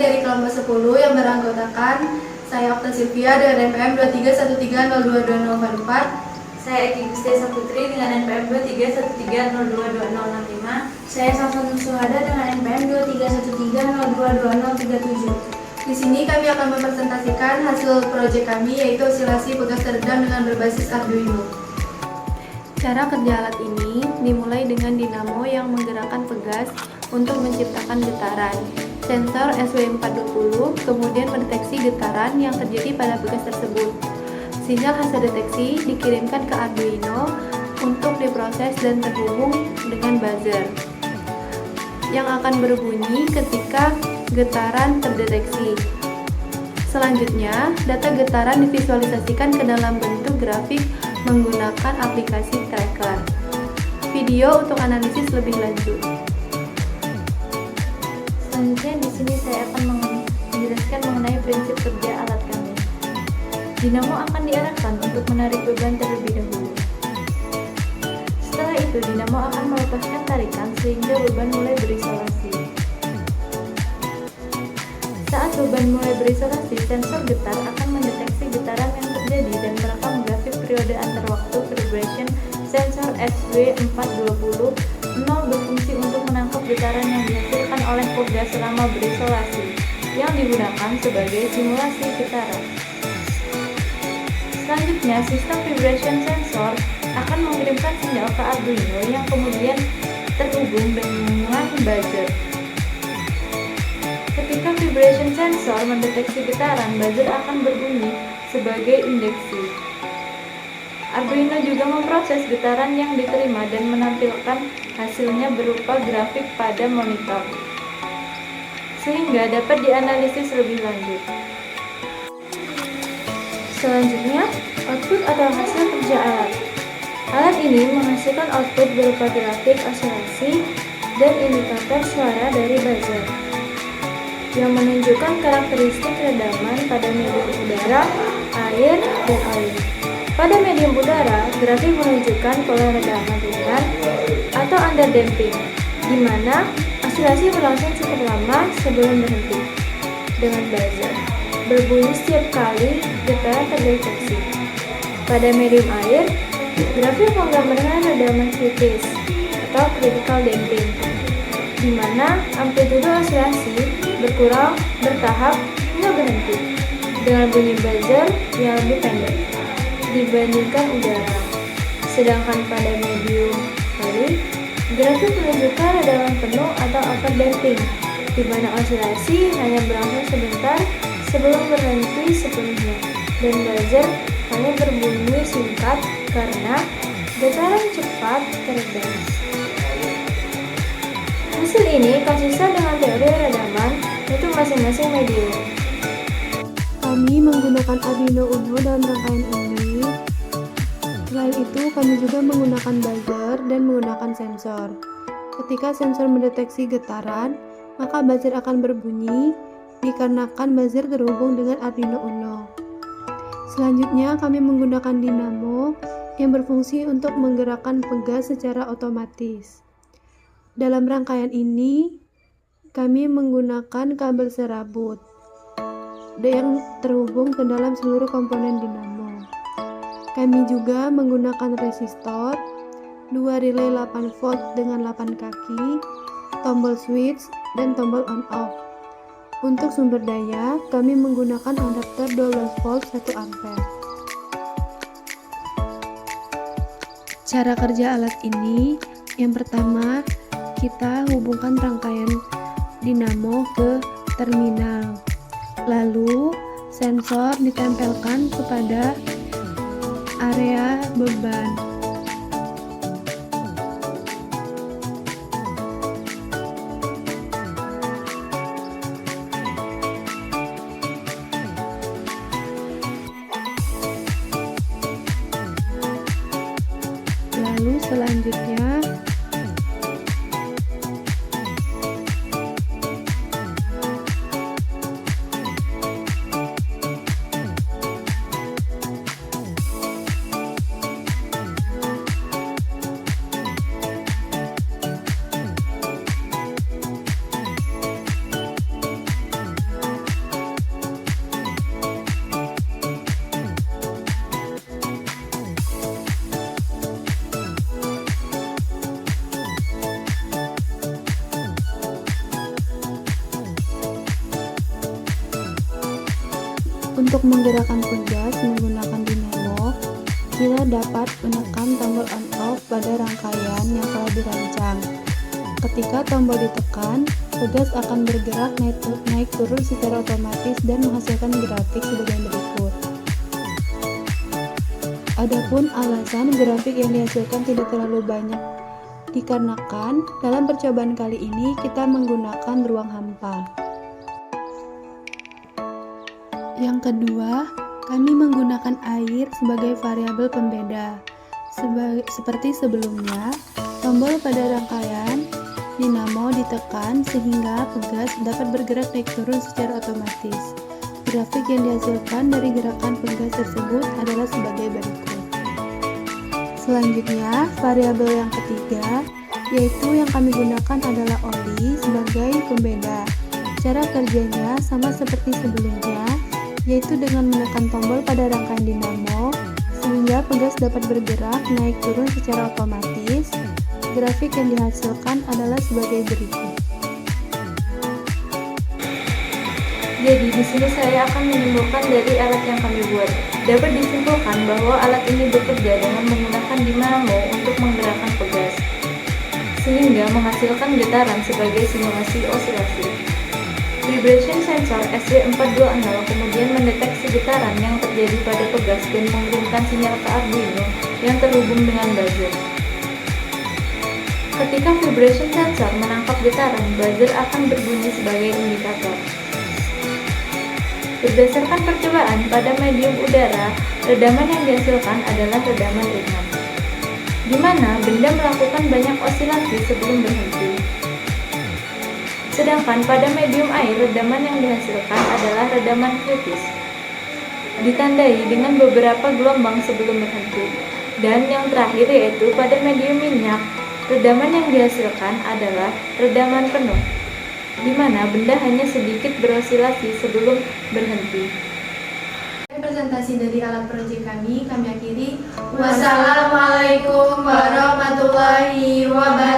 dari kelompok 10 yang beranggotakan saya Okta Silvia dengan NPM 2313022044. Saya Eki Gustiasa Putri dengan NPM 2313022065. Saya Safan Suhada dengan NPM 2313022037. Di sini kami akan mempresentasikan hasil proyek kami, yaitu osilasi pegas teredam dengan berbasis Arduino. Cara kerja alat ini dimulai dengan dinamo yang menggerakkan pegas untuk menciptakan getaran. Sensor SW420 kemudian mendeteksi getaran yang terjadi pada pegas tersebut. Sinyal hasil deteksi dikirimkan ke Arduino untuk diproses dan terhubung dengan buzzer yang akan berbunyi ketika getaran terdeteksi. Selanjutnya, data getaran divisualisasikan ke dalam bentuk grafik menggunakan aplikasi tracker. Video untuk analisis lebih lanjut. Selanjutnya di sini saya akan menjelaskan mengenai prinsip kerja alat kami. Dinamo akan diarahkan untuk menarik beban terlebih dahulu. Setelah itu, dinamo akan melepaskan tarikan sehingga beban mulai berisolasi. Saat beban mulai berisolasi, sensor getar akan mendeteksi getaran yang terjadi dan merekam grafik periode antar waktu vibration. Sensor SW420 berfungsi untuk menangkap getaran yang dihasilkan oleh pegas selama berisolasi, yang digunakan sebagai simulasi getaran. Selanjutnya, sistem vibration sensor akan mengirimkan sinyal ke Arduino yang kemudian terhubung dengan buzzer. Ketika vibration sensor mendeteksi getaran, buzzer akan berbunyi sebagai indeksi. Arduino juga memproses getaran yang diterima dan menampilkan hasilnya berupa grafik pada monitor, sehingga dapat dianalisis lebih lanjut. Selanjutnya, output atau hasil kerja alat. Alat ini menghasilkan output berupa grafik osilasi dan indikator suara dari buzzer yang menunjukkan karakteristik redaman pada medium udara, air, dan oli. Pada medium udara, grafik menunjukkan pola redaman ringan atau underdamping, di mana osilasi berlangsung cukup lama sebelum berhenti, dengan buzzer berbunyi setiap kali getaran terdeteksi. Pada medium air, grafik menggambarkan redaman kritis atau critical damping, di mana amplitude osilasi berkurang bertahap hingga berhenti, dengan bunyi buzzer yang lebih pendek dibandingkan udara. Sedangkan pada medium oli, grafik menunjukkan redaman penuh atau overdamping, di mana osilasi hanya berlangsung sebentar sebelum berhenti sepenuhnya, dan buzzer hanya berbunyi singkat karena getaran cepat teredam. Hasil ini konsisten dengan teori redaman untuk masing-masing medium. Kami menggunakan Arduino Uno dalam rangkaian ini. Selain itu, kami juga menggunakan buzzer dan menggunakan sensor. Ketika sensor mendeteksi getaran, maka buzzer akan berbunyi dikarenakan buzzer terhubung dengan Arduino Uno. Selanjutnya, kami menggunakan dinamo yang berfungsi untuk menggerakkan pegas secara otomatis. Dalam rangkaian ini, kami menggunakan kabel serabut yang terhubung ke dalam seluruh komponen dinamo. Kami juga menggunakan resistor, 2 relay 8 volt dengan 8 kaki, tombol switch, dan tombol on-off. Untuk sumber daya, kami menggunakan adapter 12 volt 1 ampere. Cara kerja alat ini, yang pertama, kita hubungkan rangkaian dinamo ke terminal. Lalu, sensor ditempelkan kepada area beban. Lalu selanjutnya Untuk menggerakkan pegas menggunakan dinamo, kita dapat menekan tombol on-off pada rangkaian yang telah dirancang. Ketika tombol ditekan, pegas akan bergerak naik turun secara otomatis dan menghasilkan grafik sebagai berikut. Adapun alasan grafik yang dihasilkan tidak terlalu banyak dikarenakan dalam percobaan kali ini kita menggunakan ruang hampa. Yang kedua, kami menggunakan air sebagai variabel pembeda. Seperti sebelumnya, tombol pada rangkaian dinamo ditekan sehingga pegas dapat bergerak naik turun secara otomatis. Grafik yang dihasilkan dari gerakan pegas tersebut adalah sebagai berikut. Selanjutnya, variabel yang ketiga, yaitu yang kami gunakan adalah oli sebagai pembeda. Cara kerjanya sama seperti sebelumnya, yaitu dengan menekan tombol pada rangkaian dinamo sehingga pegas dapat bergerak naik turun secara otomatis. Grafik yang dihasilkan adalah sebagai berikut. Jadi di sini saya akan menyimpulkan dari alat yang kami buat. Dapat disimpulkan bahwa alat ini bekerja dengan menggunakan dinamo untuk menggerakkan pegas, sehingga menghasilkan getaran sebagai simulasi osilasi. Vibration sensor SW420 kemudian mendeteksi getaran yang terjadi pada pegas dan mengirimkan sinyal ke Arduino yang terhubung dengan buzzer. Ketika vibration sensor menangkap getaran, buzzer akan berbunyi sebagai indikator. Berdasarkan percobaan pada medium udara, redaman yang dihasilkan adalah redaman ringan, di mana benda melakukan banyak osilasi sebelum berhenti. Sedangkan pada medium air, redaman yang dihasilkan adalah redaman kritis, ditandai dengan beberapa gelombang sebelum berhenti. Dan yang terakhir yaitu pada medium minyak, redaman yang dihasilkan adalah redaman penuh, di mana benda hanya sedikit berosilasi sebelum berhenti. Presentasi dari alat proyek kami akhiri. Wassalamualaikum warahmatullahi wabarakatuh.